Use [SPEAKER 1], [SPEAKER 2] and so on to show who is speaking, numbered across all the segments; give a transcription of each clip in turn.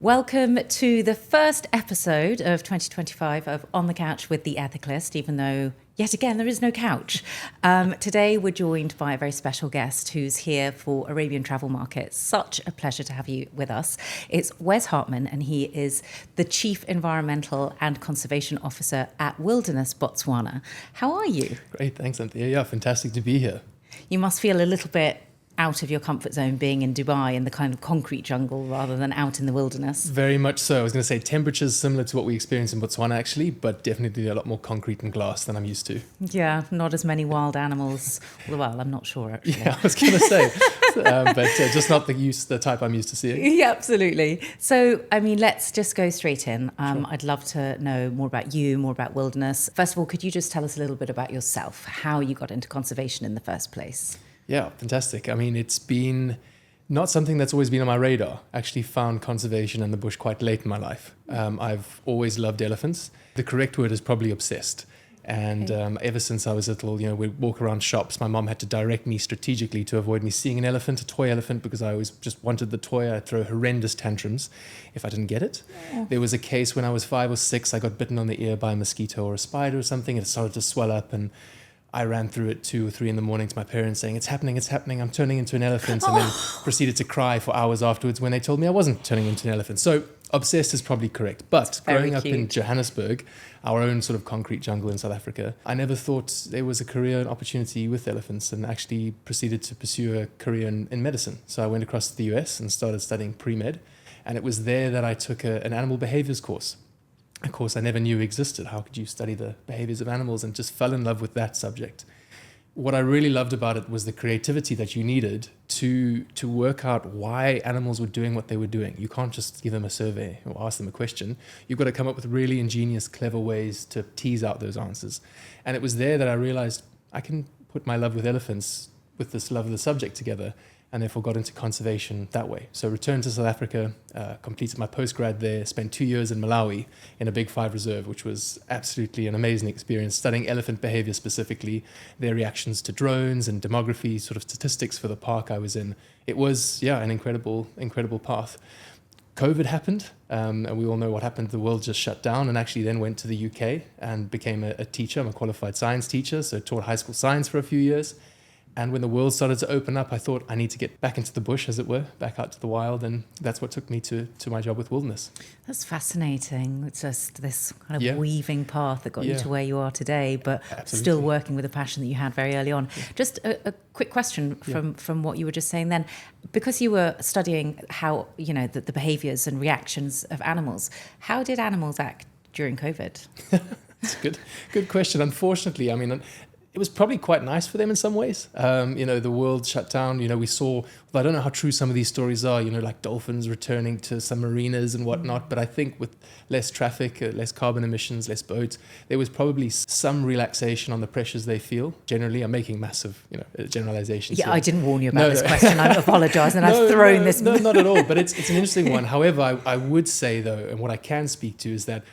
[SPEAKER 1] Welcome to the first episode of 2025 of On the Couch with the Ethicalist, even though, yet again, there is no couch. Today, we're joined by a very special guest who's here for Arabian Travel Market. Such a pleasure to have you with us. It's Wes Hartman, and he is the Chief Environmental and Conservation Officer at Wilderness Botswana. How are you?
[SPEAKER 2] Great, thanks, Anthea. Yeah, fantastic to be here.
[SPEAKER 1] You must feel a little bit out of your comfort zone being in Dubai in the kind of concrete jungle rather than out in the wilderness.
[SPEAKER 2] Very much so. I was going to say temperatures similar to what we experience in Botswana actually, but definitely a lot more concrete and glass than I'm used to.
[SPEAKER 1] Yeah, not as many wild animals. Well, I'm not sure actually.
[SPEAKER 2] Yeah, I was going to say, but just not the type I'm used to seeing.
[SPEAKER 1] Yeah, absolutely. So, I mean, let's just go straight in. Sure. I'd love to know more about you, more about Wilderness. First of all, could you just tell us a little bit about yourself, how you got into conservation in the first place?
[SPEAKER 2] Yeah, fantastic. I mean, it's been not something that's always been on my radar. I actually found conservation in the bush quite late in my life. I've always loved elephants. The correct word is probably obsessed. And ever since I was little, we'd walk around shops. My mom had to direct me strategically to avoid me seeing an elephant, a toy elephant, because I always just wanted the toy. I'd throw horrendous tantrums if I didn't get it. Yeah. There was a case when I was 5 or 6, I got bitten on the ear by a mosquito or a spider or something. It started to swell up, and I ran through it 2 or 3 in the morning to my parents saying, it's happening, I'm turning into an elephant, and then proceeded to cry for hours afterwards when they told me I wasn't turning into an elephant. So obsessed is probably correct. But growing up in Johannesburg, our own sort of concrete jungle in South Africa, I never thought there was a career and opportunity with elephants, and actually proceeded to pursue a career in medicine. So I went across to the US and started studying pre-med, and it was there that I took an animal behaviors course. A course I never knew existed. How could you study the behaviors of animals? And just fell in love with that subject. What I really loved about it was the creativity that you needed to work out why animals were doing what they were doing. You can't just give them a survey or ask them a question. You've got to come up with really ingenious, clever ways to tease out those answers. And it was there that I realized I can put my love with elephants with this love of the subject together, and therefore got into conservation that way. So returned to South Africa, completed my postgrad there, spent 2 years in Malawi in a Big 5 reserve, which was absolutely an amazing experience, studying elephant behavior specifically, their reactions to drones and demography, sort of statistics for the park I was in. It was, an incredible path. COVID happened, and we all know what happened. The world just shut down, and actually then went to the UK and became a teacher. I'm a qualified science teacher, so taught high school science for a few years. And when the world started to open up, I thought I need to get back into the bush, as it were, back out to the wild. And that's what took me to my job with Wilderness.
[SPEAKER 1] That's fascinating. It's just this kind of weaving path that got you to where you are today, but still working with a passion that you had very early on. Yeah. Just a quick question from what you were just saying then. Because you were studying how, the behaviors and reactions of animals, how did animals act during COVID?
[SPEAKER 2] That's a good question. Unfortunately, I mean, it was probably quite nice for them in some ways. The world shut down. We saw, I don't know how true some of these stories are, like dolphins returning to some marinas and whatnot. But I think with less traffic, less carbon emissions, less boats, there was probably some relaxation on the pressures they feel. Generally, I'm making massive, generalizations.
[SPEAKER 1] Yeah, here. I didn't warn you about this question. I apologize. And I've thrown this.
[SPEAKER 2] No, not at all. But it's an interesting one. However, I would say, though, and what I can speak to is that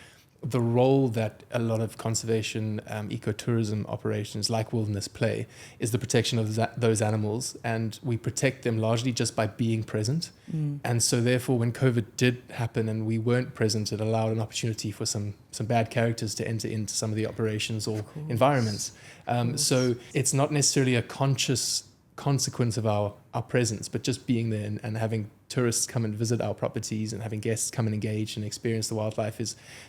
[SPEAKER 2] the role that a lot of conservation ecotourism operations like Wilderness play is the protection of those animals, and we protect them largely just by being present. And so therefore when COVID did happen and we weren't present, it allowed an opportunity for some bad characters to enter into some of the operations or environments. So it's not necessarily a conscious consequence of our presence, but just being there and having tourists come and visit our properties and having guests come and engage and experience the wildlife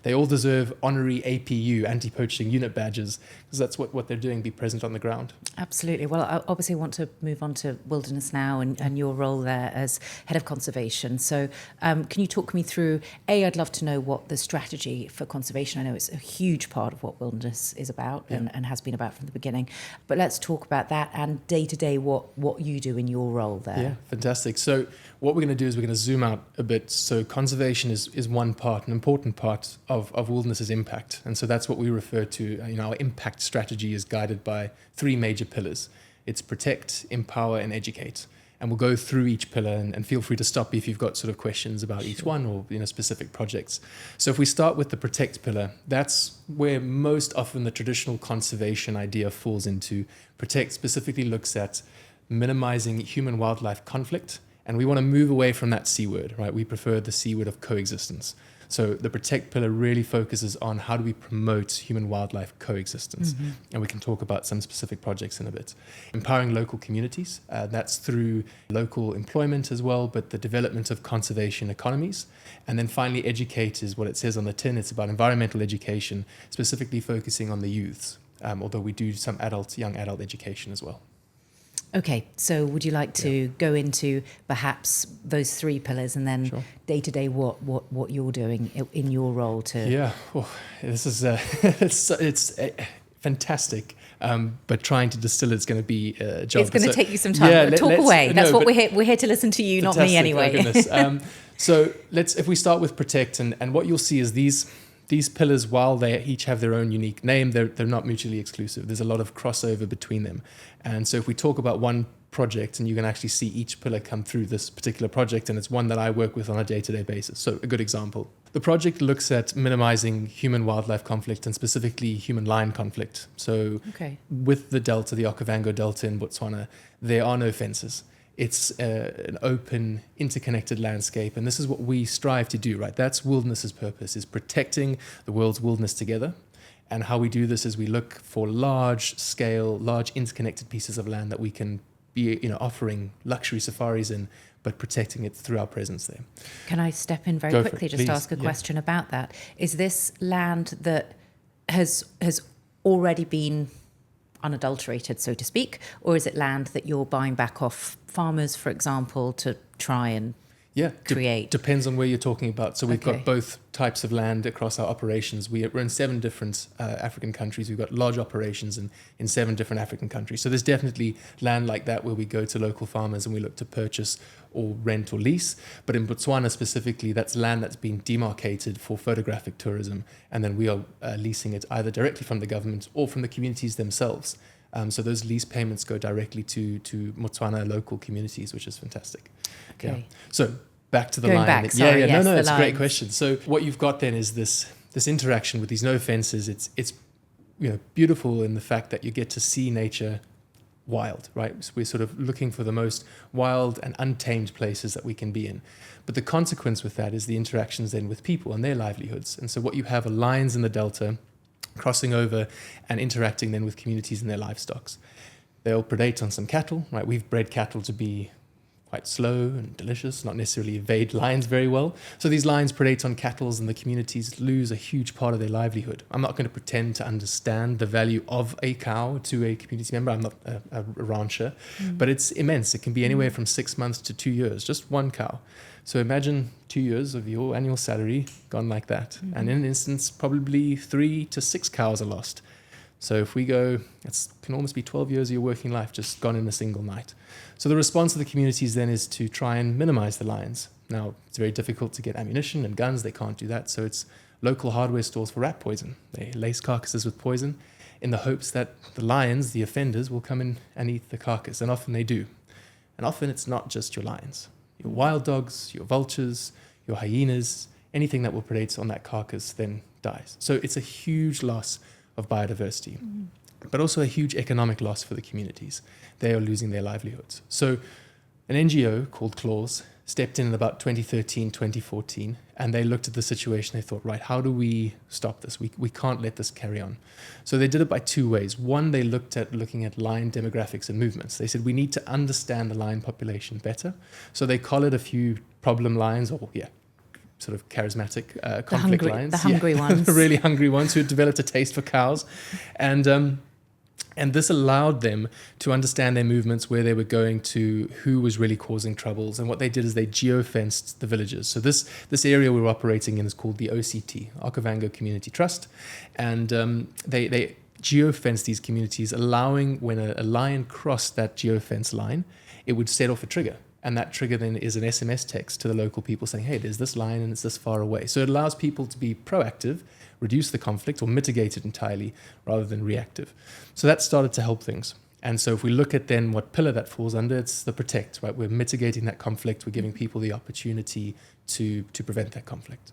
[SPEAKER 2] they all deserve honorary APU, anti-poaching unit badges, because that's what they're doing, be present on the ground.
[SPEAKER 1] Absolutely. Well, I obviously want to move on to Wilderness now and your role there as head of conservation. So can you talk me through, I'd love to know what the strategy for conservation, I know it's a huge part of what Wilderness is about and has been about from the beginning, but let's talk about that and day to day what you do in your role there.
[SPEAKER 2] Yeah, fantastic. So what we're going to do is we're going to zoom out a bit. So conservation is one part, an important part of Wilderness's impact. And so that's what we refer to, our impact strategy is guided by 3 major pillars. It's protect, empower, and educate. And we'll go through each pillar and feel free to stop if you've got sort of questions about each one or specific projects. So if we start with the protect pillar, that's where most often the traditional conservation idea falls into. Protect specifically looks at minimizing human-wildlife conflict And we want to move away from that C word, right? We prefer the C word of coexistence. So the protect pillar really focuses on how do we promote human-wildlife coexistence. And we can talk about some specific projects in a bit. Empowering local communities, that's through local employment as well, but the development of conservation economies. And then finally, educate is what it says on the tin. It's about environmental education, specifically focusing on the youths, although we do some young adult education as well.
[SPEAKER 1] Okay, so would you like to go into perhaps those three pillars and then day to day what you're doing in your role to?
[SPEAKER 2] Yeah, this is it's fantastic, but trying to distill it's going to be a job.
[SPEAKER 1] It's going to take you some time. Yeah, talk away. That's what we're here to listen to you, not me anyway.
[SPEAKER 2] Oh, so if we start with protect, and what you'll see is these pillars, while they each have their own unique name, they're not mutually exclusive. There's a lot of crossover between them. And so if we talk about one project, and you can actually see each pillar come through this particular project, and it's one that I work with on a day-to-day basis. So a good example. The project looks at minimizing human-wildlife conflict, and specifically human-lion conflict. So with the delta, the Okavanga Delta in Botswana, there are no fences. It's an open, interconnected landscape, and this is what we strive to do, right? That's wilderness's purpose, is protecting the world's wilderness together. And how we do this is we look for large-scale, large interconnected pieces of land that we can be, offering luxury safaris in, but protecting it through our presence there.
[SPEAKER 1] Can I step in very quickly, just ask a question about that? Is this land that has already been unadulterated, so to speak, or is it land that you're buying back off farmers, for example, to try and create?
[SPEAKER 2] Depends on where you're talking about. So we've got both types of land across our operations. We're in 7 different African countries. We've got large operations in 7 different African countries. So there's definitely land like that where we go to local farmers and we look to purchase or rent or lease. But in Botswana specifically, that's land that's been demarcated for photographic tourism. And then we are leasing it either directly from the government or from the communities themselves. So those lease payments go directly to Botswana local communities, which is fantastic.
[SPEAKER 1] Okay.
[SPEAKER 2] Yeah. So back to the
[SPEAKER 1] Going
[SPEAKER 2] line.
[SPEAKER 1] back, sorry, yes,
[SPEAKER 2] No,
[SPEAKER 1] the
[SPEAKER 2] it's a
[SPEAKER 1] lines.
[SPEAKER 2] great question. So what you've got then is this interaction with these no fences. It's beautiful in the fact that you get to see nature wild, right? So we're sort of looking for the most wild and untamed places that we can be in. But the consequence with that is the interactions then with people and their livelihoods. And so what you have are lions in the delta crossing over and interacting then with communities and their livestock. They'll predate on some cattle, right? We've bred cattle to be quite slow and delicious, not necessarily evade lions very well. So these lions predate on cattle and the communities lose a huge part of their livelihood. I'm not going to pretend to understand the value of a cow to a community member. I'm not a rancher, but it's immense. It can be anywhere from 6 months to 2 years, just one cow. So imagine 2 years of your annual salary gone like that. And in an instance, probably 3 to 6 cows are lost. So if we go, it can almost be 12 years of your working life just gone in a single night. So the response of the communities then is to try and minimize the lions. Now, it's very difficult to get ammunition and guns. They can't do that. So it's local hardware stores for rat poison. They lace carcasses with poison in the hopes that the lions, the offenders, will come in and eat the carcass. And often they do. And often it's not just your lions. Your wild dogs, your vultures, your hyenas, anything that will predate on that carcass then dies. So it's a huge loss of biodiversity, but also a huge economic loss for the communities. They are losing their livelihoods. So an NGO called Claws stepped in about 2013, 2014, and they looked at the situation. They thought, right, how do we stop this? We can't let this carry on. So they did it by 2 ways. One, they looking at lion demographics and movements. They said, we need to understand the lion population better. So they collared a few problem lions, sort of charismatic conflict lions.
[SPEAKER 1] The hungry ones.
[SPEAKER 2] The really hungry ones who had developed a taste for cows. And this allowed them to understand their movements, where they were going to, who was really causing troubles. And what they did is they geo-fenced the villages. So this area we're operating in is called the OCT, Okavanga Community Trust. And they geo-fenced these communities, allowing when a lion crossed that geo-fence line, it would set off a trigger. And that trigger then is an SMS text to the local people saying, hey, there's this lion and it's this far away. So it allows people to be proactive, reduce the conflict or mitigate it entirely rather than reactive. So that started to help things. And so if we look at then what pillar that falls under, it's the protect, right? We're mitigating that conflict. We're giving people the opportunity to prevent that conflict.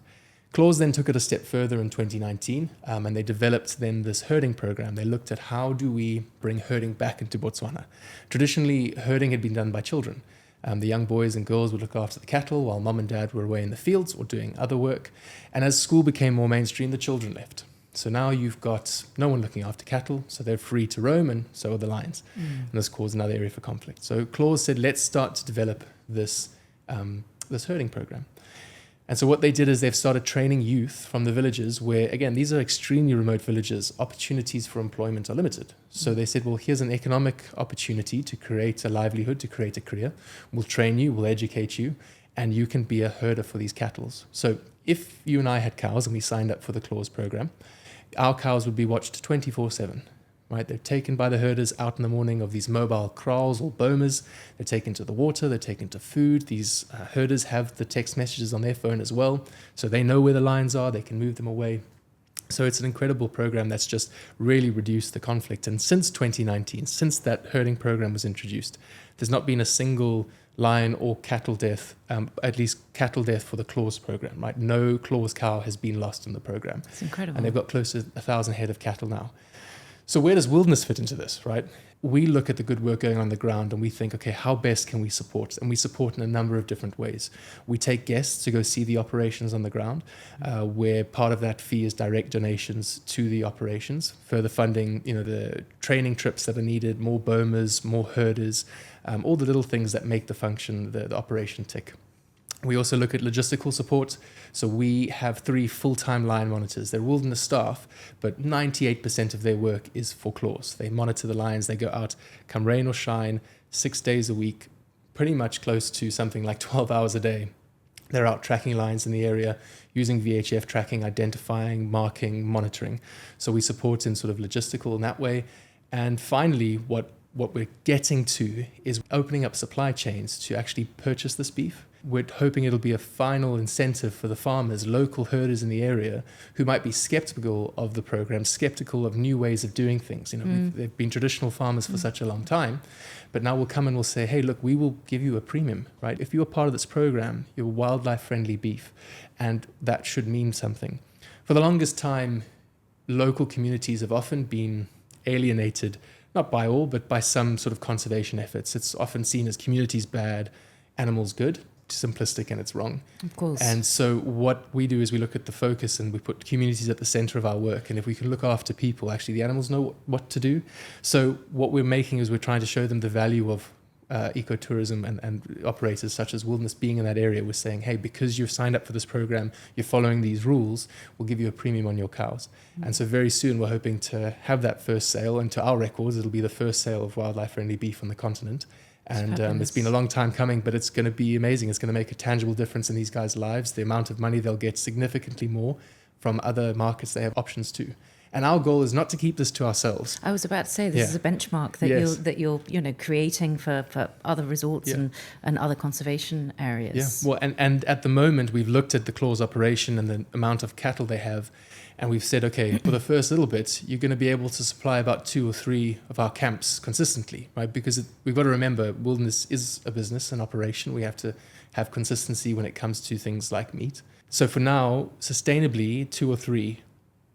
[SPEAKER 2] Claws then took it a step further in 2019, and they developed then this herding program. They looked at how do we bring herding back into Botswana. Traditionally, herding had been done by children. The young boys and girls would look after the cattle while mom and dad were away in the fields or doing other work. And as school became more mainstream, the children left. So now you've got no one looking after cattle, so they're free to roam, and so are the lions. And this caused another area for conflict. So Claus said, let's start to develop this herding program. And so what they did is they've started training youth from the villages where, again, these are extremely remote villages. Opportunities for employment are limited. So they said, well, here's an economic opportunity to create a livelihood, to create a career. We'll train you, we'll educate you, and you can be a herder for these cattle. So if you and I had cows and we signed up for the Claus program, our cows would be watched 24/7. Right? They're taken by the herders out in the morning of these mobile kraals or bomas. They're taken to the water. They're taken to food. These herders have the text messages on their phone as well. So they know where the lions are. They can move them away. So it's an incredible program that's just really reduced the conflict. And since 2019, since that herding program was introduced, there's not been a single lion or cattle death, at least cattle death for the Claus program, right? No Claus cow has been lost in the program.
[SPEAKER 1] It's incredible.
[SPEAKER 2] And they've got close to 1,000 head of cattle now. So where does Wilderness fit into this, right? We look at the good work going on the ground and we think, okay, how best can we support? And we support in a number of different ways. We take guests to go see the operations on the ground, where part of that fee is direct donations to the operations, further funding, the training trips that are needed, more bomas, more herders, all the little things that make the function, the operation tick. We also look at logistical support. So we have 3 full-time lion monitors. They're wilderness staff, but 98% of their work is for Claus. They monitor the lions. They go out, come rain or shine, 6 days a week, pretty much close to something like 12 hours a day. They're out tracking lions in the area, using VHF tracking, identifying, marking, monitoring. So we support in sort of logistical in that way. And finally, what we're getting to is opening up supply chains to actually purchase this beef. We're hoping it'll be a final incentive for the farmers, local herders in the area, who might be skeptical of the program, skeptical of new ways of doing things. They've been traditional farmers for such a long time, but now we'll come and we'll say, hey, look, we will give you a premium, right? If you're part of this program, you're wildlife-friendly beef, and that should mean something. For the longest time, local communities have often been alienated, not by all, but by some sort of conservation efforts. It's often seen as communities bad, animals good. Simplistic, and it's wrong.
[SPEAKER 1] Of course.
[SPEAKER 2] And so what we do is we look at the focus and we put communities at the center of our work. And if we can look after people, actually the animals know what to do. So what we're making is we're trying to show them the value of ecotourism and operators such as Wilderness being in that area. We're saying, hey, because you've signed up for this program, you're following these rules, we'll give you a premium on your cows. And so very soon we're hoping to have that first sale, and to our records, it'll be the first sale of wildlife-friendly beef on the continent. And it's been a long time coming, but it's going to be amazing. It's going to make a tangible difference in these guys' lives. The amount of money they'll get significantly more from other markets they have options to. And our goal is not to keep this to ourselves.
[SPEAKER 1] I was about to say this is a benchmark that you're creating for other resorts and other conservation areas.
[SPEAKER 2] Yeah. Well, and at the moment we've looked at the Claus operation and the amount of cattle they have. And we've said, okay, for the first little bit, you're going to be able to supply about 2 or 3 of our camps consistently, right? Because we've got to remember, Wilderness is a business, an operation. We have to have consistency when it comes to things like meat. So for now, sustainably, 2 or 3.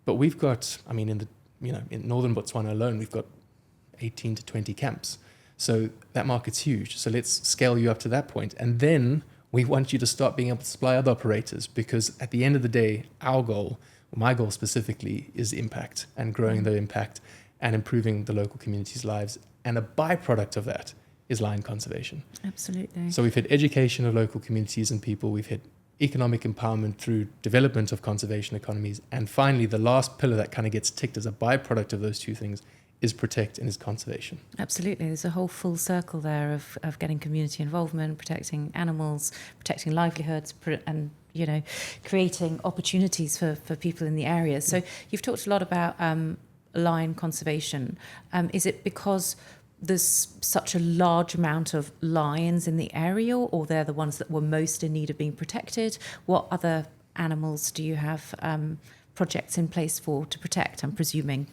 [SPEAKER 2] But we've got, in northern Botswana alone, we've got 18 to 20 camps. So that market's huge. So let's scale you up to that point. And then we want you to start being able to supply other operators, because at the end of the day, our goal, my goal specifically, is impact and growing the impact and improving the local communities' lives. And a byproduct of that is lion conservation.
[SPEAKER 1] Absolutely.
[SPEAKER 2] So we've had education of local communities and people. We've had economic empowerment through development of conservation economies. And finally, the last pillar that kind of gets ticked as a byproduct of those 2 things is protect and is conservation.
[SPEAKER 1] Absolutely. There's a whole full circle there of getting community involvement, protecting animals, protecting livelihoods, and creating opportunities for people in the area. So you've talked a lot about lion conservation. Is it because there's such a large amount of lions in the area, or they're the ones that were most in need of being protected? What other animals do you have projects in place to protect? I'm presuming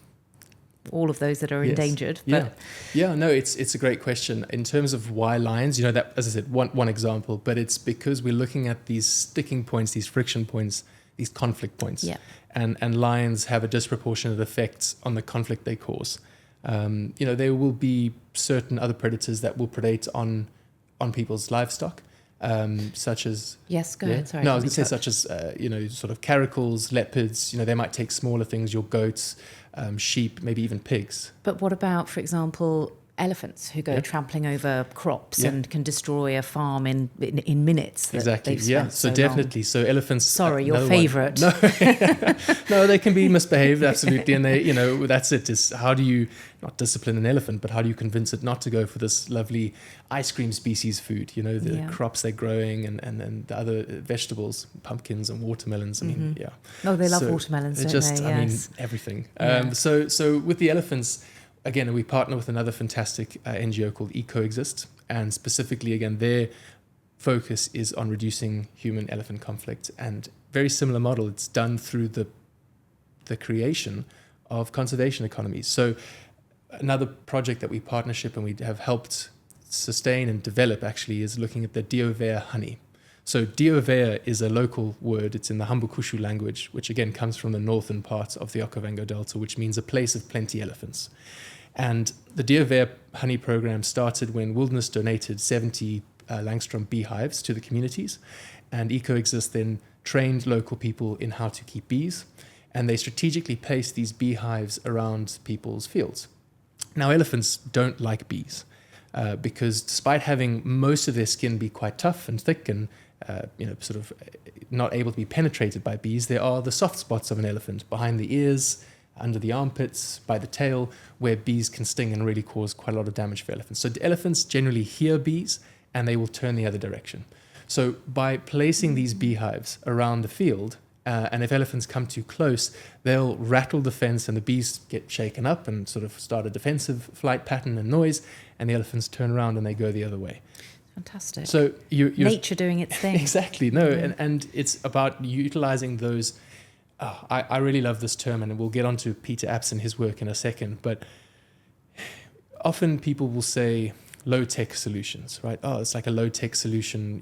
[SPEAKER 1] all of those that are endangered. But
[SPEAKER 2] No, it's a great question. In terms of why lions, that, as I said, one example, but it's because we're looking at these sticking points, these friction points, these conflict points.
[SPEAKER 1] Yeah.
[SPEAKER 2] And lions have a disproportionate effect on the conflict they cause. There will be certain other predators that will predate on on people's livestock, such as...
[SPEAKER 1] Yes, go ahead. Sorry.
[SPEAKER 2] No, I was going to say such as, sort of caracals, leopards. They might take smaller things, your goats, sheep, maybe even pigs.
[SPEAKER 1] But what about, for example, elephants who go trampling over crops and can destroy a farm in minutes?
[SPEAKER 2] Exactly. Yeah. So definitely. So elephants.
[SPEAKER 1] Sorry, your favourite.
[SPEAKER 2] No, no, they can be misbehaved, absolutely, and they, that's it. Is how do you not discipline an elephant, but how do you convince it not to go for this lovely ice cream species food? The crops they're growing and the other vegetables, pumpkins and watermelons. I mean, yeah.
[SPEAKER 1] Oh, they love watermelons, don't they?
[SPEAKER 2] I mean, everything. So with the elephants. Again, we partner with another fantastic NGO called coexist, and specifically, again, their focus is on reducing human-elephant conflict, and very similar model. It's done through the creation of conservation economies. So another project that we partnership and we have helped sustain and develop actually is looking at the Diovea honey. So Diovea is a local word. It's in the Hambukushu language, which again comes from the northern part of the Okavanga Delta, which means a place of plenty elephants. And the Diovea honey program started when Wilderness donated 70 Langstrom beehives to the communities. And Ecoexist then trained local people in how to keep bees. And they strategically placed these beehives around people's fields. Now, elephants don't like bees because despite having most of their skin be quite tough and thick and sort of not able to be penetrated by bees, there are the soft spots of an elephant behind the ears, under the armpits, by the tail, where bees can sting and really cause quite a lot of damage for elephants. So the elephants generally hear bees and they will turn the other direction. So by placing these beehives around the field, and if elephants come too close, they'll rattle the fence and the bees get shaken up and sort of start a defensive flight pattern and noise, and the elephants turn around and they go the other way.
[SPEAKER 1] Fantastic.
[SPEAKER 2] So you're
[SPEAKER 1] nature doing its thing.
[SPEAKER 2] Exactly. No, and it's about utilizing those. I really love this term, and we'll get onto Peter Apps and his work in a second. But often people will say low-tech solutions, right? Oh, it's like a low-tech solution,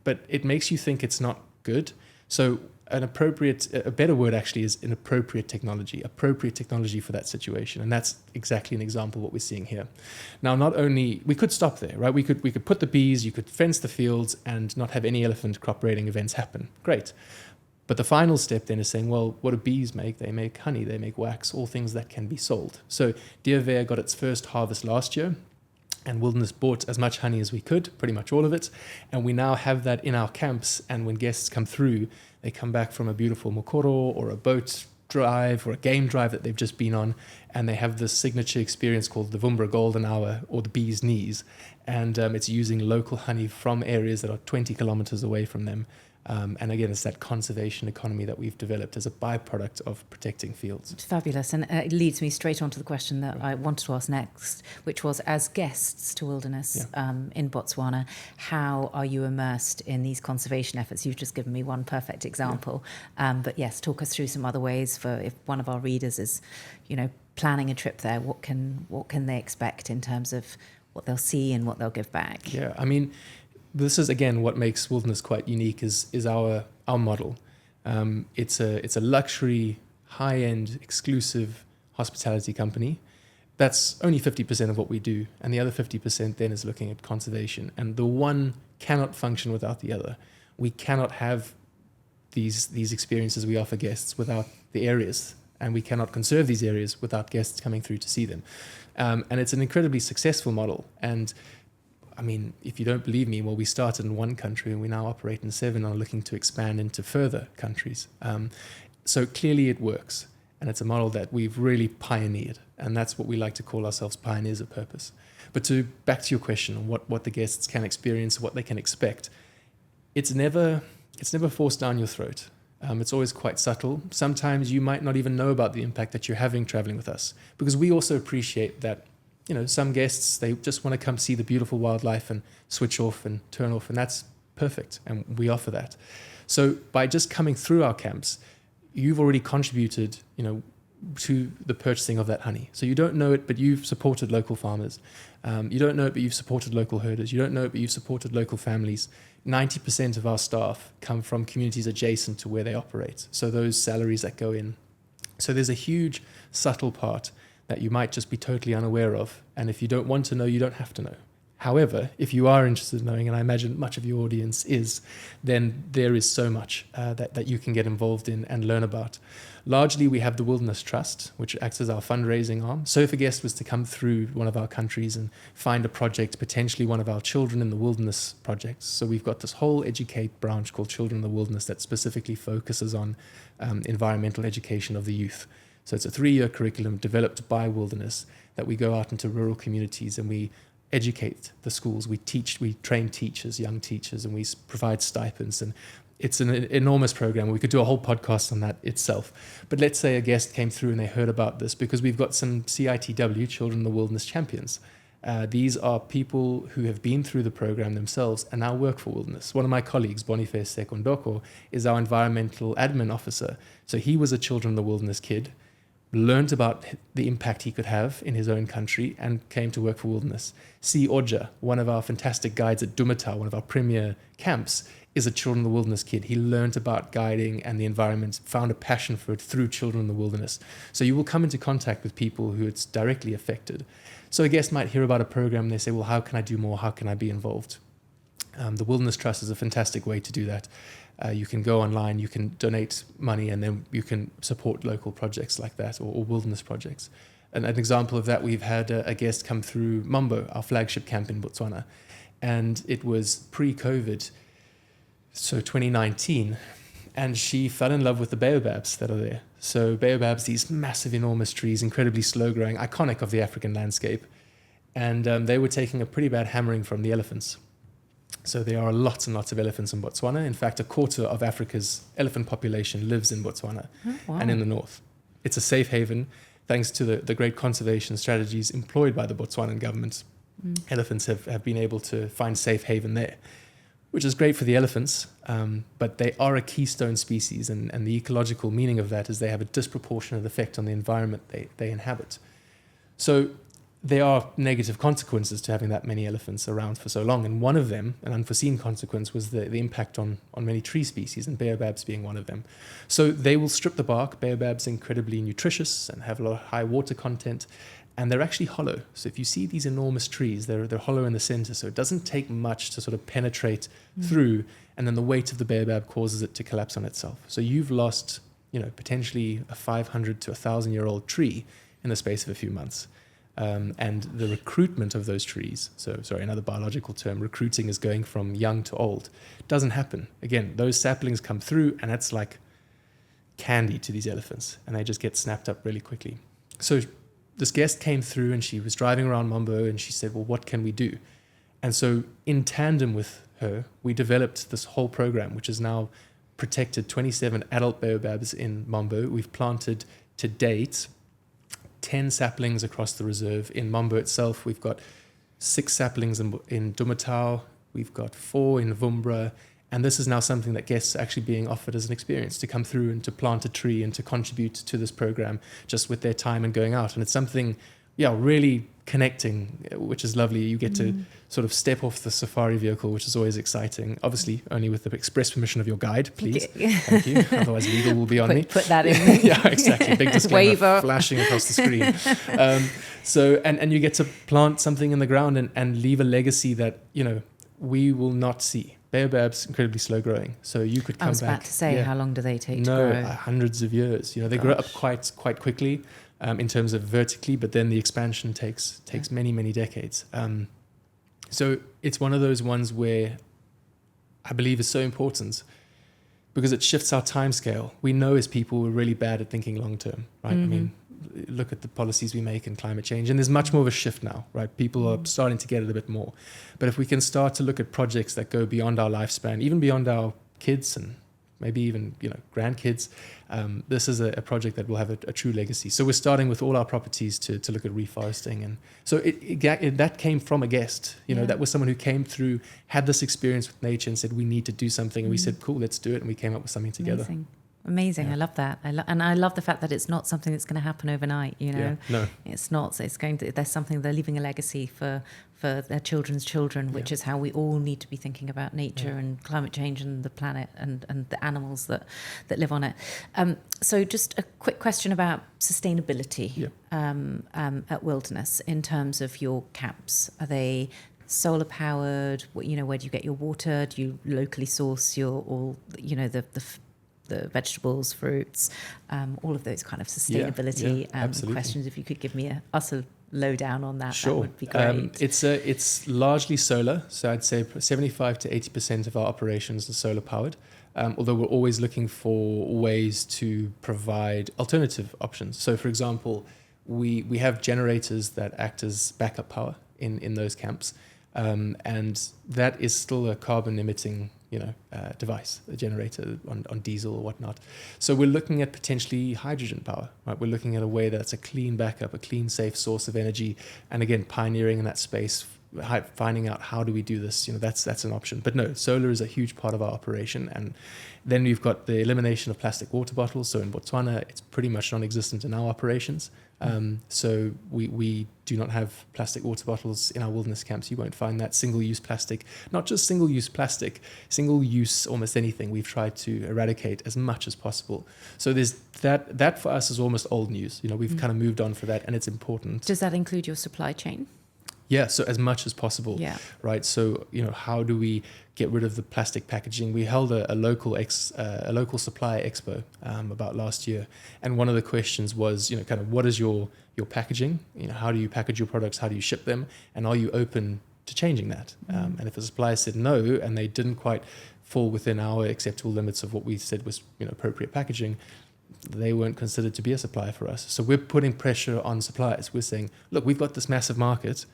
[SPEAKER 2] but it makes you think it's not good. So a better word actually is an appropriate technology for that situation. And that's exactly an example of what we're seeing here. Now, not only, we could stop there, right? We could put the bees, you could fence the fields and not have any elephant crop raiding events happen. Great. But the final step then is saying, well, what do bees make? They make honey, they make wax, all things that can be sold. So Diovea got its first harvest last year, and Wilderness bought as much honey as we could, pretty much all of it. And we now have that in our camps, and when guests come through, they come back from a beautiful mokoro or a boat drive or a game drive that they've just been on, and they have this signature experience called the Vumbra Golden Hour or the bee's knees. And it's using local honey from areas that are 20 kilometers away from them. And again, it's that conservation economy that we've developed as a byproduct of protecting fields.
[SPEAKER 1] It's fabulous. And it leads me straight on to the question that I wanted to ask next, which was, as guests to Wilderness in Botswana, how are you immersed in these conservation efforts? You've just given me one perfect example. But yes, talk us through some other ways for if one of our readers is, planning a trip there, what can they expect in terms of what they'll see and what they'll give back?
[SPEAKER 2] Yeah, I mean, this is, again, what makes Wilderness quite unique is our model. It's a luxury, high-end, exclusive hospitality company. That's only 50% of what we do, and the other 50% then is looking at conservation. And the one cannot function without the other. We cannot have these experiences we offer guests without the areas, and we cannot conserve these areas without guests coming through to see them. And it's an incredibly successful model. And I mean, if you don't believe me, well, we started in one country and we now operate in 7 and are looking to expand into further countries. So clearly it works. And it's a model that we've really pioneered. And that's what we like to call ourselves, pioneers of purpose. But back to your question on what the guests can experience, what they can expect, it's never forced down your throat. It's always quite subtle. Sometimes you might not even know about the impact that you're having traveling with us, because we also appreciate that some guests, they just want to come see the beautiful wildlife and switch off and turn off, and that's perfect, and we offer that. So by just coming through our camps, you've already contributed, to the purchasing of that honey. So you don't know it, but you've supported local farmers. You don't know it, but you've supported local herders. You don't know it, but you've supported local families. 90% of our staff come from communities adjacent to where they operate. So those salaries that go in. So there's a huge subtle part that you might just be totally unaware of. And if you don't want to know, you don't have to know. However, if you are interested in knowing, and I imagine much of your audience is, then there is so much that you can get involved in and learn about. Largely, we have the Wilderness Trust, which acts as our fundraising arm. So if a guest was to come through one of our countries and find a project, potentially one of our children in the wilderness projects. So we've got this whole Educate branch called Children in the Wilderness that specifically focuses on environmental education of the youth. So it's a 3-year curriculum developed by Wilderness that we go out into rural communities and we educate the schools. We train teachers, young teachers, and we provide stipends. And it's an enormous program. We could do a whole podcast on that itself. But let's say a guest came through and they heard about this because we've got some CITW, Children in the Wilderness champions. These are people who have been through the program themselves and now work for Wilderness. One of my colleagues, Boniface Sekondoko, is our environmental admin officer. So he was a Children in the Wilderness kid, learned about the impact he could have in his own country and came to work for Wilderness. C. Oja, one of our fantastic guides at Dumatau, one of our premier camps, is a Children in the Wilderness kid. He learned about guiding and the environment, found a passion for it through Children in the Wilderness. So you will come into contact with people who it's directly affected. So a guest might hear about a program and they say, well, how can I do more? How can I be involved? The Wilderness Trust is a fantastic way to do that. You can go online, you can donate money, and then you can support local projects like that or wilderness projects. And an example of that, we've had a guest come through Mambo, our flagship camp in Botswana, and it was pre-COVID, so 2019, and she fell in love with the baobabs that are there. So baobabs, these massive, enormous trees, incredibly slow growing, iconic of the African landscape, and they were taking a pretty bad hammering from the elephants. So there are lots and lots of elephants in Botswana. In fact, a quarter of Africa's elephant population lives in Botswana and in the north. It's a safe haven thanks to the great conservation strategies employed by the Botswanan government. Elephants have been able to find safe haven there, which is great for the elephants, but they are a keystone species, and the ecological meaning of that is they have a disproportionate effect on the environment they inhabit. So there are negative consequences to having that many elephants around for so long, and one of them, an unforeseen consequence, was the impact on many tree species, and baobabs being one of them. So they will strip the bark. Baobabs are incredibly nutritious and have a lot of high water content, and they're actually hollow. So if you see these enormous trees, they're hollow in the center, so it doesn't take much to sort of penetrate through, and then the weight of the baobab causes it to collapse on itself. So you've lost, potentially a 500 to 1,000-year-old tree in the space of a few months. And the recruitment of those trees, another biological term, recruiting is going from young to old, doesn't happen. Again, those saplings come through and that's like candy to these elephants, and they just get snapped up really quickly. So this guest came through and she was driving around Mambo and she said, well, what can we do? And so in tandem with her, we developed this whole program, which has now protected 27 adult baobabs in Mambo. We've planted to date 10 saplings across the reserve. In Mambo itself, we've got 6 saplings in Dumatau, we've got 4 in Vumbra, and this is now something that guests are actually being offered as an experience, to come through and to plant a tree and to contribute to this program just with their time and going out. And it's something, really connecting, which is lovely. You get to sort of step off the safari vehicle, which is always exciting. Obviously, only with the express permission of your guide, please. Thank you. Otherwise, legal will be on me.
[SPEAKER 1] Put that in.
[SPEAKER 2] Yeah, exactly. Big disclaimer
[SPEAKER 1] Waiver
[SPEAKER 2] flashing across the screen. And you get to plant something in the ground and leave a legacy that, we will not see. Baobab's incredibly slow growing, so you could come back.
[SPEAKER 1] I was about to say, how long do they take to grow?
[SPEAKER 2] Hundreds of years. They grow up quite quickly. In terms of vertically, but then the expansion takes many, many decades. So it's one of those ones where I believe is so important because it shifts our time scale. We know as people we're really bad at thinking long term, right? I mean, look at the policies we make in climate change, and there's much more of a shift now, right? People are starting to get it a bit more. But if we can start to look at projects that go beyond our lifespan, even beyond our kids and maybe even grandkids, this is a project that will have a true legacy. So we're starting with all our properties to look at reforesting, and so that came from a guest. That was someone who came through, had this experience with nature, and said we need to do something, and we said cool, let's do it, and we came up with something together.
[SPEAKER 1] Amazing.
[SPEAKER 2] Yeah.
[SPEAKER 1] I love that. And I love the fact that it's not something that's going to happen overnight.
[SPEAKER 2] Yeah, no.
[SPEAKER 1] It's not. So there's something, they're leaving a legacy for their children's children, which is how we all need to be thinking about nature and climate change and the planet and the animals that live on it. So just a quick question about sustainability at Wilderness in terms of your camps. Are they solar powered? Where do you get your water? Do you locally source the vegetables, fruits, all of those kind of sustainability questions? If you could give me us a lowdown on that,
[SPEAKER 2] sure.
[SPEAKER 1] That would be great.
[SPEAKER 2] It's largely solar, so I'd say 75 to 80% of our operations are solar powered. Although we're always looking for ways to provide alternative options. So, for example, we have generators that act as backup power in those camps, and that is still a carbon emitting device, a generator on diesel or whatnot. So we're looking at potentially hydrogen power, right? We're looking at a way that's a clean backup, a clean, safe source of energy, and again, pioneering in that space, finding out how do we do this. That's an option. But no, solar is a huge part of our operation. And then we've got the elimination of plastic water bottles. So in Botswana, it's pretty much non-existent in our operations. So we do not have plastic water bottles in our wilderness camps. You won't find that. Single-use plastic, not just single-use plastic, single-use almost anything we've tried to eradicate as much as possible. So there's that for us is almost old news. We've kind of moved on for that, and it's important.
[SPEAKER 1] Does that include your supply chain?
[SPEAKER 2] Yeah, so as much as possible, right? So, how do we get rid of the plastic packaging? We held a local supplier expo about last year, and one of the questions was, kind of what is your packaging? How do you package your products? How do you ship them? And are you open to changing that? And if a supplier said no, and they didn't quite fall within our acceptable limits of what we said was appropriate packaging, they weren't considered to be a supplier for us. So we're putting pressure on suppliers. We're saying, look, we've got this massive market.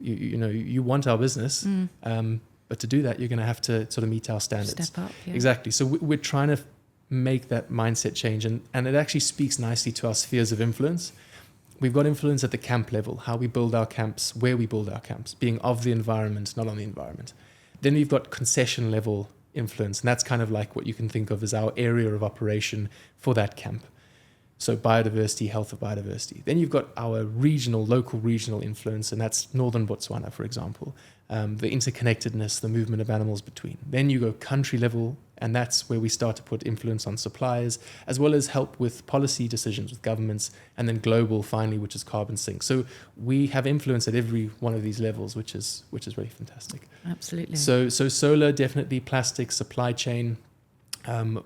[SPEAKER 2] You want our business, but to do that, you're going to have to sort of meet our standards.
[SPEAKER 1] Step up, yeah.
[SPEAKER 2] Exactly. So we're trying to make that mindset change, and it actually speaks nicely to our spheres of influence. We've got influence at the camp level, how we build our camps, where we build our camps, being of the environment, not on the environment. Then we've got concession level influence, and that's kind of like what you can think of as our area of operation for that camp. So biodiversity, health of biodiversity. Then you've got our local regional influence, and that's northern Botswana, for example. The interconnectedness, the movement of animals between. Then you go country level, and that's where we start to put influence on suppliers, as well as help with policy decisions with governments, and then global finally, which is carbon sink. So we have influence at every one of these levels, which is really fantastic.
[SPEAKER 1] Absolutely.
[SPEAKER 2] So solar, definitely, plastic, supply chain.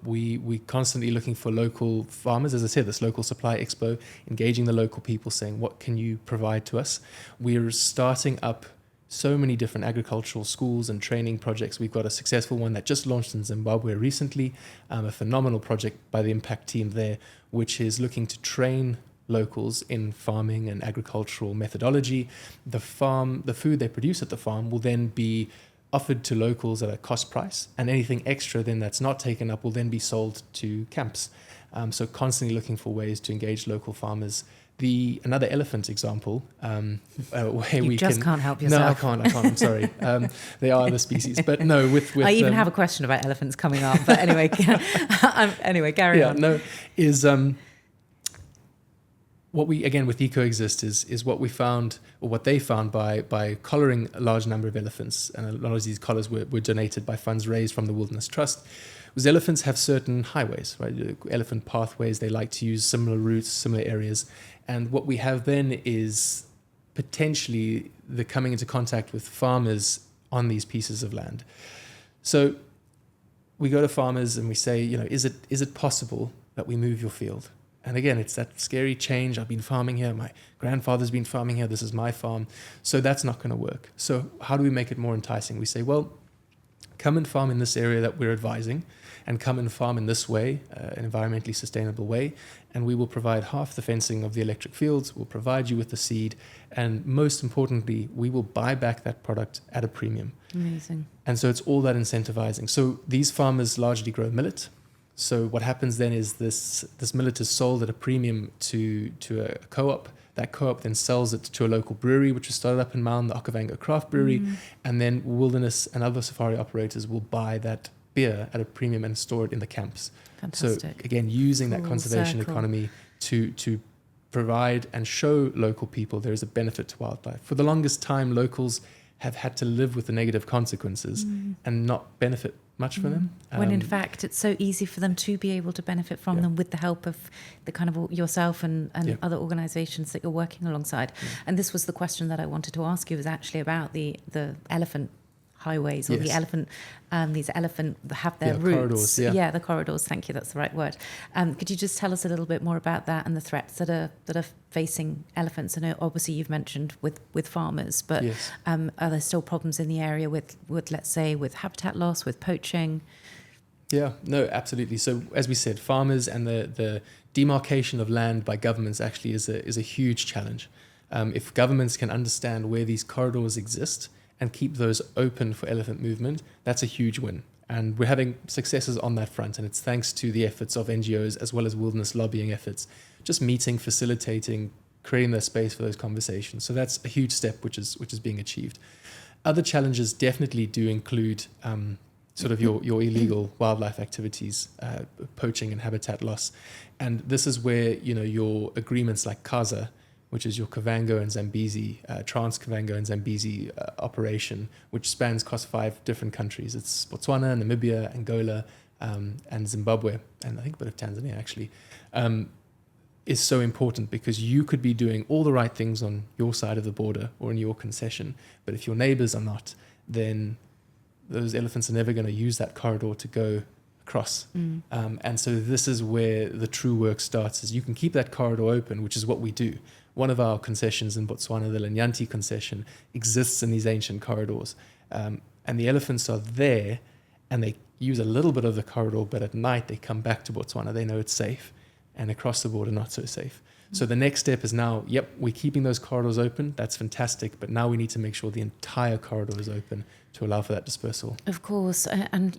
[SPEAKER 2] We constantly looking for local farmers. As I said, this local supply expo, engaging the local people, saying, what can you provide to us? We're starting up so many different agricultural schools and training projects. We've got a successful one that just launched in Zimbabwe recently, a phenomenal project by the impact team there, which is looking to train locals in farming and agricultural methodology. The food they produce at the farm will then be offered to locals at a cost price, and anything extra then that's not taken up will then be sold to camps. So constantly looking for ways to engage local farmers. Another elephant example, where we
[SPEAKER 1] can't help yourself.
[SPEAKER 2] No, I can't. I'm sorry. They are other species, but no. With
[SPEAKER 1] I even have a question about elephants coming up. But anyway, carry on.
[SPEAKER 2] No, is what we, again, with coexist is what we found, or what they found by collaring a large number of elephants, and a lot of these collars were donated by funds raised from the Wilderness Trust, was elephants have certain highways, right? Elephant pathways, they like to use similar routes, similar areas. And what we have then is potentially the coming into contact with farmers on these pieces of land. So we go to farmers and we say, is it possible that we move your field? And again, it's that scary change. I've been farming here. My grandfather's been farming here. This is my farm. So that's not going to work. So how do we make it more enticing? We say, well, come and farm in this area that we're advising, and come and farm in this way, an environmentally sustainable way, and we will provide half the fencing of the electric fields, we'll provide you with the seed, and most importantly, we will buy back that product at a premium.
[SPEAKER 1] Amazing.
[SPEAKER 2] And so it's all that incentivizing. So these farmers largely grow millet. So what happens then is this millet is sold at a premium to a co-op. That co-op then sells it to a local brewery, which was started up in Maun, the Okavanga craft brewery, and then Wilderness and other safari operators will buy that beer at a premium and store it in the camps.
[SPEAKER 1] Fantastic.
[SPEAKER 2] So again, using that conservation economy to provide and show local people there is a benefit to wildlife. For the longest time, locals have had to live with the negative consequences and not benefit much for them.
[SPEAKER 1] When in fact it's so easy for them to be able to benefit from them with the help of the kind of yourself and other organisations that you're working alongside. And this was the question that I wanted to ask you, was actually about the elephant highways, or the elephant, these elephant have their routes.
[SPEAKER 2] Corridors,
[SPEAKER 1] the corridors. Thank you, that's the right word. Could you just tell us a little bit more about that and the threats that are facing elephants? I know obviously you've mentioned with farmers, but are there still problems in the area with let's say with habitat loss, with poaching?
[SPEAKER 2] Yeah, no, absolutely. So as we said, farmers and the demarcation of land by governments actually is a huge challenge. If governments can understand where these corridors exist and keep those open for elephant movement, that's a huge win. And we're having successes on that front, and it's thanks to the efforts of NGOs as well as wilderness lobbying efforts, just meeting, facilitating, creating the space for those conversations. So that's a huge step which is being achieved. Other challenges definitely do include sort of your illegal wildlife activities, poaching and habitat loss. And this is where, your agreements like CASA, which is your Okavanga and Zambezi, Trans-Okavanga and Zambezi operation, which spans across 5 different countries. It's Botswana, Namibia, Angola, and Zimbabwe, and I think a bit of Tanzania actually, is so important because you could be doing all the right things on your side of the border or in your concession, but if your neighbors are not, then those elephants are never going to use that corridor to go across. And so this is where the true work starts, is you can keep that corridor open, which is what we do. One of our concessions in Botswana, the Linyanti concession, exists in these ancient corridors. And the elephants are there and they use a little bit of the corridor, but at night they come back to Botswana. They know it's safe. And across the border, not so safe. So the next step is now, we're keeping those corridors open. That's fantastic. But now we need to make sure the entire corridor is open to allow for that dispersal.
[SPEAKER 1] Of course. And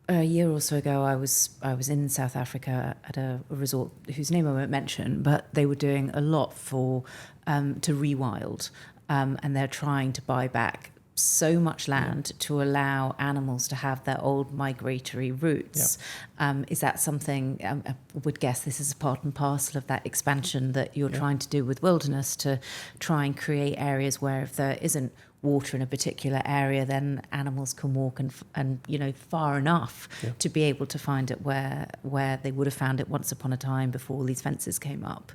[SPEAKER 1] a year or so ago, I was in South Africa at a resort whose name I won't mention, but they were doing a lot to rewild, and they're trying to buy back so much land to allow animals to have their old migratory routes. Is that something, I would guess this is a part and parcel of that expansion that you're trying to do with wilderness, to try and create areas where if there isn't water in a particular area, then animals can walk and far enough to be able to find it where they would have found it once upon a time before all these fences came up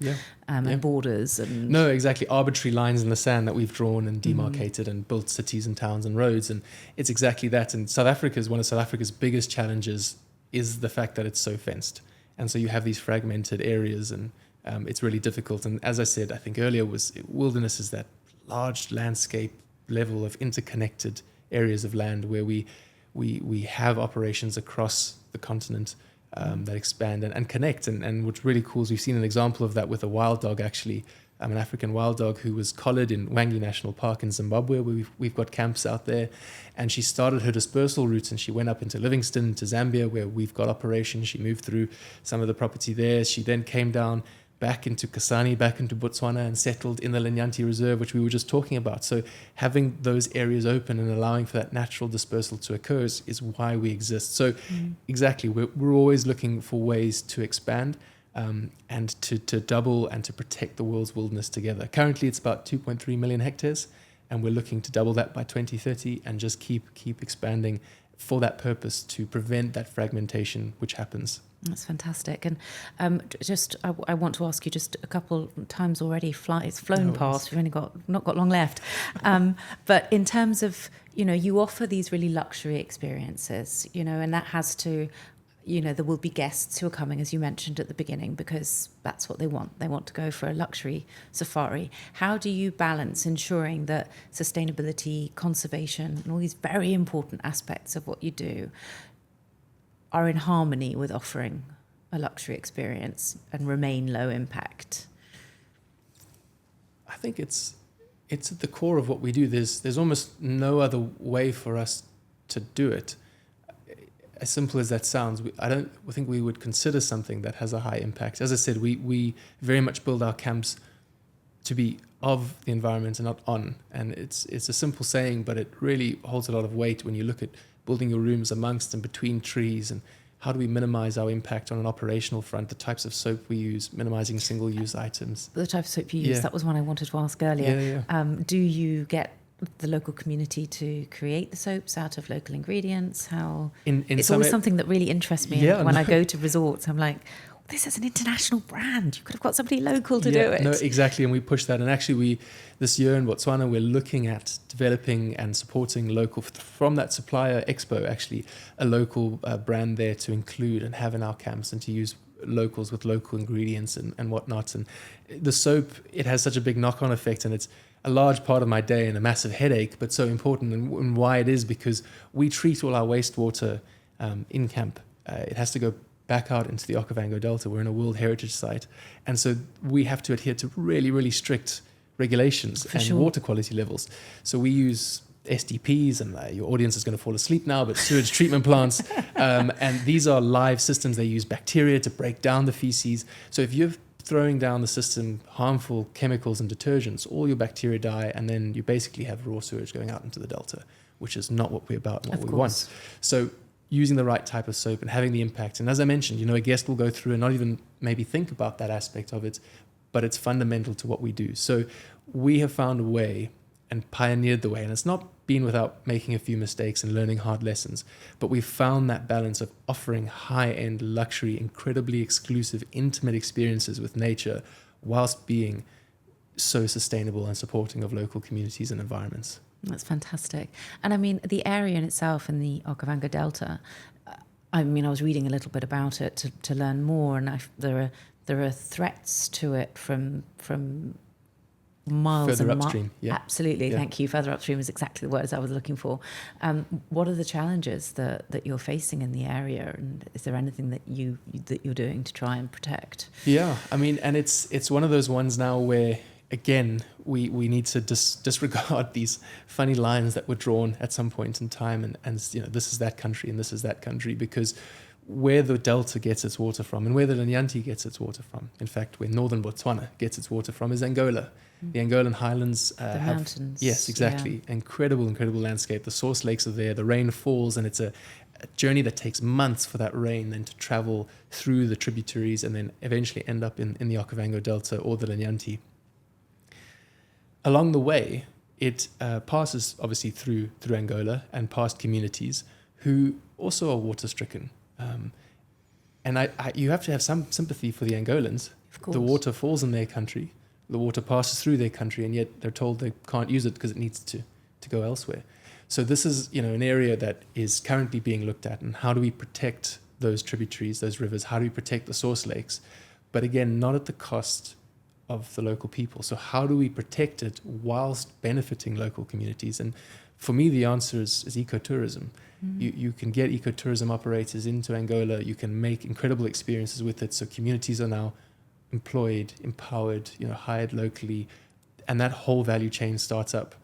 [SPEAKER 1] and borders and
[SPEAKER 2] no, exactly, arbitrary lines in the sand that we've drawn and demarcated and built cities and towns and roads, and it's exactly that. And one of South Africa's biggest challenges is the fact that it's so fenced, and so you have these fragmented areas, and it's really difficult. And as I said, I think earlier, wilderness is that large landscape level of interconnected areas of land where we have operations across the continent that expand and connect. And what's really cool is we've seen an example of that with a wild dog, actually, an African wild dog who was collared in Wangi National Park in Zimbabwe, where we've got camps out there. And she started her dispersal routes and she went up into Livingstone, to Zambia, where we've got operations. She moved through some of the property there. She then came down back into Kasane, back into Botswana, and settled in the Linyanti Reserve, which we were just talking about. So having those areas open and allowing for that natural dispersal to occur is why we exist. So exactly, we're always looking for ways to expand and to double and to protect the world's wilderness together. Currently, it's about 2.3 million hectares, and we're looking to double that by 2030 and just keep expanding for that purpose, to prevent that fragmentation which happens.
[SPEAKER 1] That's fantastic. And I want to ask you, just a couple times already, it's flown past, we've only not got long left. But in terms of, you offer these really luxury experiences, and that has to, there will be guests who are coming, as you mentioned at the beginning, because that's what they want. They want to go for a luxury safari. How do you balance ensuring that sustainability, conservation, and all these very important aspects of what you do are in harmony with offering a luxury experience and remain low impact?
[SPEAKER 2] I think it's at the core of what we do. There's almost no other way for us to do it. As simple as that sounds, I think we would consider something that has a high impact. As I said, we very much build our camps to be of the environment and not on. And it's a simple saying, but it really holds a lot of weight when you look at building your rooms amongst and between trees, and how do we minimize our impact on an operational front, the types of soap we use, minimizing single-use items.
[SPEAKER 1] The type of soap you use, that was one I wanted to ask earlier. Do you get the local community to create the soaps out of local ingredients? How
[SPEAKER 2] In
[SPEAKER 1] it's always something that really interests me.
[SPEAKER 2] Yeah,
[SPEAKER 1] when I go to resorts, I'm like, this is an international brand. You could have got somebody local to do it.
[SPEAKER 2] No, exactly, and we push that. And actually, this year in Botswana, we're looking at developing and supporting local from that supplier expo. Actually, a local brand there to include and have in our camps, and to use locals with local ingredients and whatnot. And the soap, it has such a big knock-on effect, and it's a large part of my day and a massive headache, but so important. And why it is because we treat all our wastewater in camp. It has to go back out into the Okavanga Delta. We're in a World Heritage Site. And so we have to adhere to really, really strict regulations water quality levels. So we use STPs, and your audience is going to fall asleep now, but sewage treatment plants. And these are live systems. They use bacteria to break down the feces. So if you're throwing down the system harmful chemicals and detergents, all your bacteria die, and then you basically have raw sewage going out into the Delta, which is not what we're about and what we want. So using the right type of soap and having the impact. And as I mentioned, a guest will go through and not even maybe think about that aspect of it, but it's fundamental to what we do. So we have found a way and pioneered the way, and it's not been without making a few mistakes and learning hard lessons, but we've found that balance of offering high-end luxury, incredibly exclusive, intimate experiences with nature whilst being so sustainable and supporting of local communities and environments.
[SPEAKER 1] That's fantastic. And I mean, the area in itself in the Okavanga Delta, I was reading a little bit about it to learn more, and there are threats to it from miles
[SPEAKER 2] further
[SPEAKER 1] and
[SPEAKER 2] upstream. Yeah.
[SPEAKER 1] Absolutely, thank you. Further upstream is exactly the words I was looking for. What are the challenges that you're facing in the area, and is there anything that you're doing to try and protect?
[SPEAKER 2] Yeah, and it's one of those ones now where, again, we need to disregard these funny lines that were drawn at some point in time, and this is that country and this is that country, because where the Delta gets its water from and where the Nyanti gets its water from, in fact, where northern Botswana gets its water from, is Angola. The Angolan highlands
[SPEAKER 1] the mountains.
[SPEAKER 2] Yes, exactly. Yeah. Incredible landscape. The source lakes are there. The rain falls, and it's a journey that takes months for that rain then to travel through the tributaries and then eventually end up in the Okavanga Delta or the Nyanti. Along the way, it passes obviously through Angola and past communities who also are water stricken. And you have to have some sympathy for the Angolans.
[SPEAKER 1] Of course.
[SPEAKER 2] The water falls in their country. The water passes through their country, and yet they're told they can't use it because it needs to go elsewhere. So this is an area that is currently being looked at, and how do we protect those tributaries, those rivers? How do we protect the source lakes? But again, not at the cost of the local people. So how do we protect it whilst benefiting local communities? And for me, the answer is ecotourism. You can get ecotourism operators into Angola. You can make incredible experiences with it. So communities are now employed, empowered, hired locally, and that whole value chain starts up.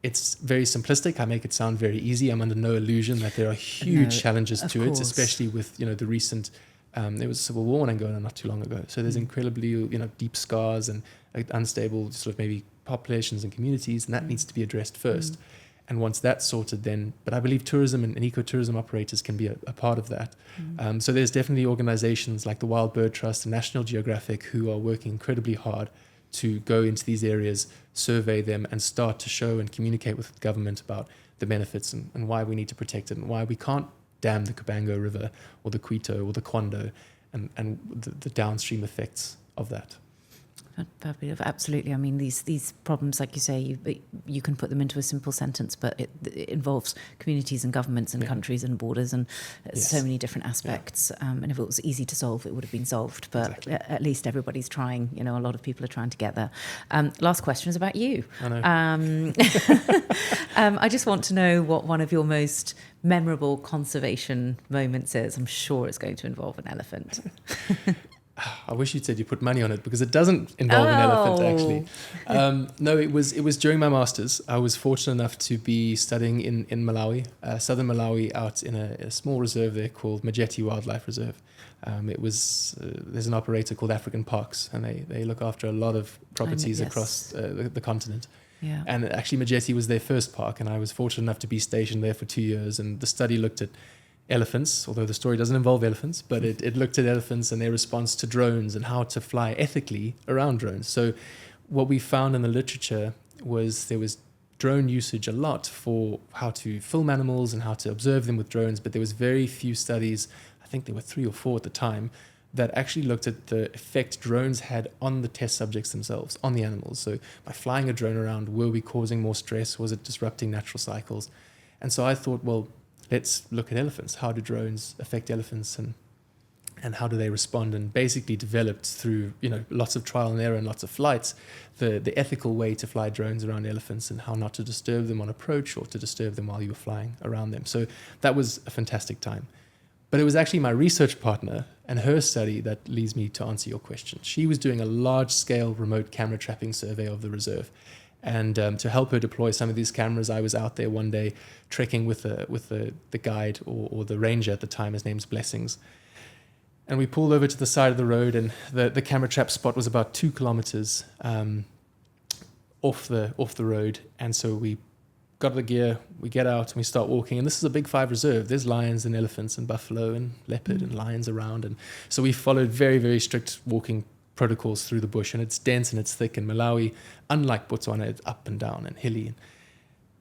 [SPEAKER 2] It's very simplistic. I make it sound very easy. I'm under no illusion that there are huge challenges to it, especially with the recent. There was a civil war in Angola not too long ago. So there's incredibly deep scars and unstable sort of maybe populations and communities, and that needs to be addressed first. And once that's sorted, then, but I believe tourism and ecotourism operators can be a part of that. So there's definitely organizations like the Wild Bird Trust and National Geographic who are working incredibly hard to go into these areas, survey them, and start to show and communicate with the government about the benefits and why we need to protect it, and why we can't dam the Kabango River or the Quito or the Kwando, and the downstream effects of that.
[SPEAKER 1] Fabulous. Absolutely. I mean, these problems, like you say, you can put them into a simple sentence, but it involves communities and governments and countries and borders and so many different aspects. And if it was easy to solve, it would have been solved. But at least everybody's trying. A lot of people are trying to get there. Last question is about you.
[SPEAKER 2] I know.
[SPEAKER 1] I just want to know what one of your most memorable conservation moments is. I'm sure it's going to involve an elephant.
[SPEAKER 2] I wish you'd said you put money on it, because it doesn't involve an elephant, actually. No, it was during my master's. I was fortunate enough to be studying in Malawi, southern Malawi, out in a small reserve there called Majeti Wildlife Reserve. There's an operator called African Parks, and they look after a lot of properties across the continent.
[SPEAKER 1] Yeah.
[SPEAKER 2] And actually Majeti was their first park, and I was fortunate enough to be stationed there for 2 years, and the study looked at elephants, although the story doesn't involve elephants, but it looked at elephants and their response to drones and how to fly ethically around drones. So what we found in the literature was there was drone usage a lot for how to film animals and how to observe them with drones, but there was very few studies, I think there were 3 or 4 at the time, that actually looked at the effect drones had on the test subjects themselves, on the animals. So by flying a drone around, were we causing more stress? Was it disrupting natural cycles? And so I thought, well, let's look at elephants. How do drones affect elephants, and how do they respond? And basically developed through, lots of trial and error and lots of flights, the ethical way to fly drones around elephants and how not to disturb them on approach or to disturb them while you were flying around them. So that was a fantastic time. But it was actually my research partner and her study that leads me to answer your question. She was doing a large-scale remote camera trapping survey of the reserve. And to help her deploy some of these cameras, I was out there one day trekking with the guide or the ranger at the time. His name's Blessings. And we pulled over to the side of the road, and the camera trap spot was about 2 kilometers off the road. And so we got the gear, we get out, and we start walking. And this is a Big 5 reserve. There's lions and elephants and buffalo and leopard and lions around. And so we followed very, very strict walking protocols through the bush. And it's dense and it's thick. And Malawi, unlike Botswana, it's up and down and hilly.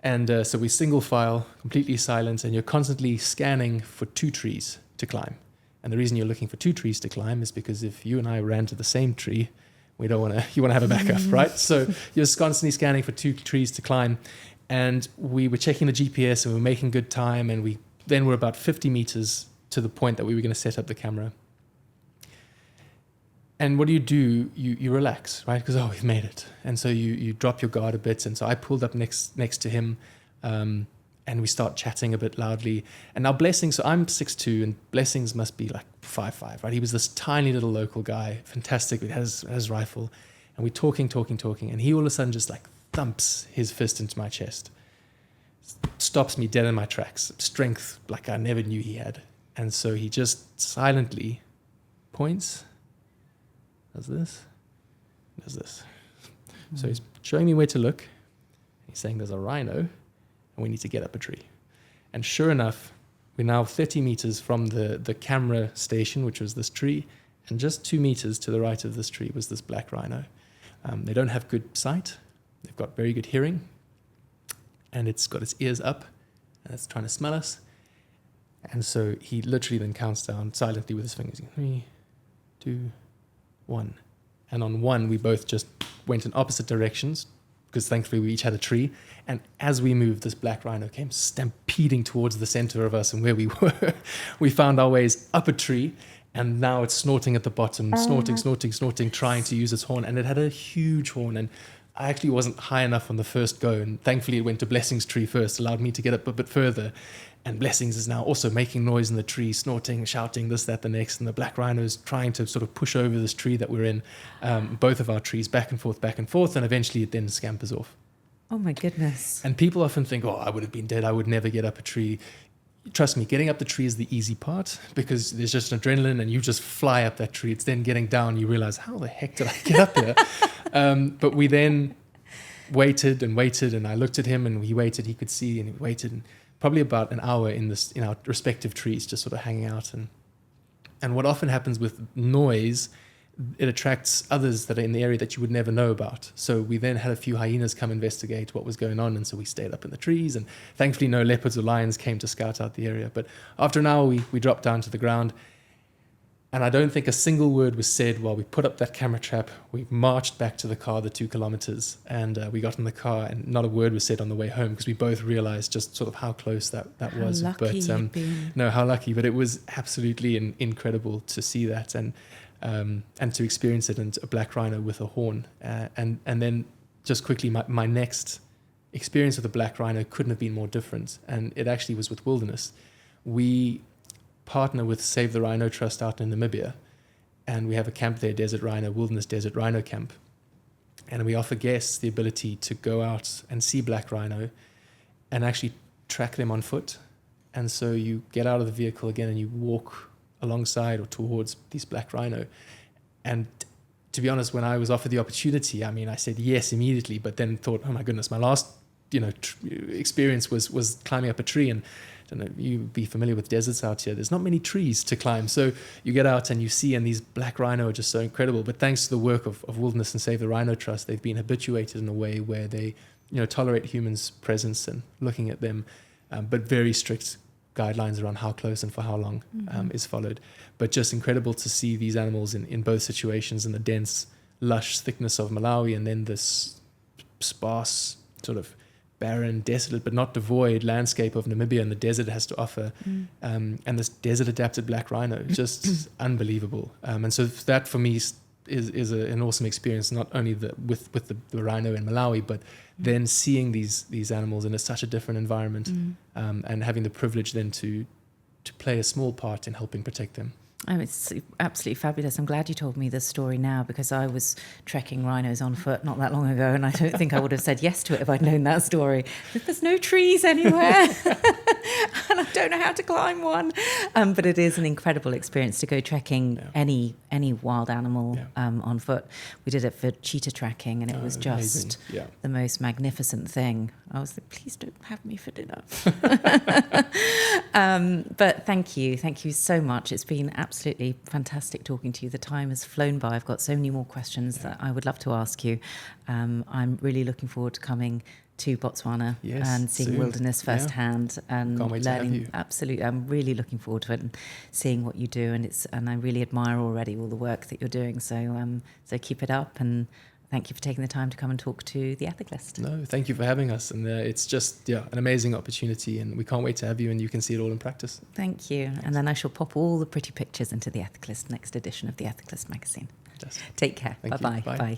[SPEAKER 2] And so we single file, completely silent, and you're constantly scanning for 2 trees to climb. And the reason you're looking for 2 trees to climb is because if you and I ran to the same tree, you want to have a backup, right? So you're just constantly scanning for 2 trees to climb. And we were checking the GPS and we were making good time. And we then were about 50 meters to the point that we were going to set up the camera. And what do? You relax, right? Because, we've made it. And so you drop your guard a bit. And so I pulled up next to him, and we start chatting a bit loudly. And now Blessings, so I'm 6'2", and Blessings must be like 5'5", right? He was this tiny little local guy, fantastic, he has his rifle. And we're talking. And he all of a sudden just like thumps his fist into my chest. Stops me dead in my tracks. Strength like I never knew he had. And so he just silently points, does this. So he's showing me where to look. He's saying there's a rhino and we need to get up a tree. And sure enough, we're now 30 meters from the camera station, which was this tree, and just 2 meters to the right of this tree was this black rhino. They don't have good sight. They've got very good hearing, and it's got its ears up, and it's trying to smell us. And so he literally then counts down silently with his fingers. 3, 2, 1. And on 1, we both just went in opposite directions, because thankfully we each had a tree. And as we moved, this black rhino came stampeding towards the center of us and where we were. We found our ways up a tree, and now it's snorting at the bottom, snorting, trying to use its horn. And it had a huge horn, and I actually wasn't high enough on the first go, and thankfully it went to Blessings' tree first, allowed me to get up a bit further. And Blessings is now also making noise in the tree, snorting, shouting, this, that, the next. And the black rhino is trying to sort of push over this tree that we're in, both of our trees, back and forth. And eventually it then scampers off.
[SPEAKER 1] Oh, my goodness.
[SPEAKER 2] And people often think, I would have been dead. I would never get up a tree. Trust me, getting up the tree is the easy part, because there's just adrenaline and you just fly up that tree. It's then getting down. You realize, how the heck did I get up here? But we then waited, and I looked at him, and he waited. He could see, and he waited. And probably about an hour in our respective trees, just sort of hanging out. And what often happens with noise, it attracts others that are in the area that you would never know about. So we then had a few hyenas come investigate what was going on, and so we stayed up in the trees, and thankfully no leopards or lions came to scout out the area. But after an hour, we dropped down to the ground, and I don't think a single word was said while we put up that camera trap. We marched back to the car, the 2 kilometers, and we got in the car, and not a word was said on the way home, because we both realized just sort of how close that was.
[SPEAKER 1] How lucky you've been.
[SPEAKER 2] No, how lucky. But it was absolutely incredible to see that, and to experience it, and a black rhino with a horn. And then just quickly, my next experience with a black rhino couldn't have been more different, and it actually was with Wilderness. We partner with Save the Rhino Trust out in Namibia, and we have a camp there, Desert Rhino, Wilderness Desert Rhino Camp, and we offer guests the ability to go out and see black rhino and actually track them on foot. And so you get out of the vehicle again and you walk alongside or towards these black rhino. And to be honest, when I was offered the opportunity, I said yes immediately, but then thought, oh my goodness, my last experience was climbing up a tree. And I don't know, you'd be familiar with deserts out here. There's not many trees to climb. So you get out and you see, and these black rhino are just so incredible. But thanks to the work of Wilderness and Save the Rhino Trust, they've been habituated in a way where they tolerate humans' presence and looking at them, but very strict guidelines around how close and for how long is followed. But just incredible to see these animals in both situations, in the dense, lush thickness of Malawi, and then this sparse, sort of barren, desolate, but not devoid landscape of Namibia and the desert it has to offer, and this desert-adapted black rhino, just unbelievable. And so that for me is an awesome experience, not only with the rhino in Malawi, but then seeing these animals in such a different environment, and having the privilege then to play a small part in helping protect them.
[SPEAKER 1] It's absolutely fabulous. I'm glad you told me this story now, because I was trekking rhinos on foot not that long ago, and I don't think I would have said yes to it if I'd known that story. There's no trees anywhere, and I don't know how to climb one. But it is an incredible experience to go trekking any wild animal on foot. We did it for cheetah tracking, and it was just the most magnificent thing. I was like, please don't have me for dinner. But thank you so much. It's been absolutely fantastic talking to you. The time has flown by. I've got so many more questions that I would love to ask you. I'm really looking forward to coming to Botswana and seeing
[SPEAKER 2] soon.
[SPEAKER 1] wilderness firsthand and
[SPEAKER 2] Can't wait to have
[SPEAKER 1] learning.
[SPEAKER 2] you.
[SPEAKER 1] Absolutely, I'm really looking forward to it and seeing what you do. And I really admire already all the work that you're doing. So keep it up, and thank you for taking the time to come and talk to the Ethicalist.
[SPEAKER 2] No, thank you for having us. And it's just an amazing opportunity, and we can't wait to have you, and you can see it all in practice.
[SPEAKER 1] Thank you. Thanks. And then I shall pop all the pretty pictures into the Ethicalist next edition of the Ethicalist magazine.
[SPEAKER 2] Fantastic.
[SPEAKER 1] Take care. Bye-bye.
[SPEAKER 2] Bye.
[SPEAKER 1] Bye.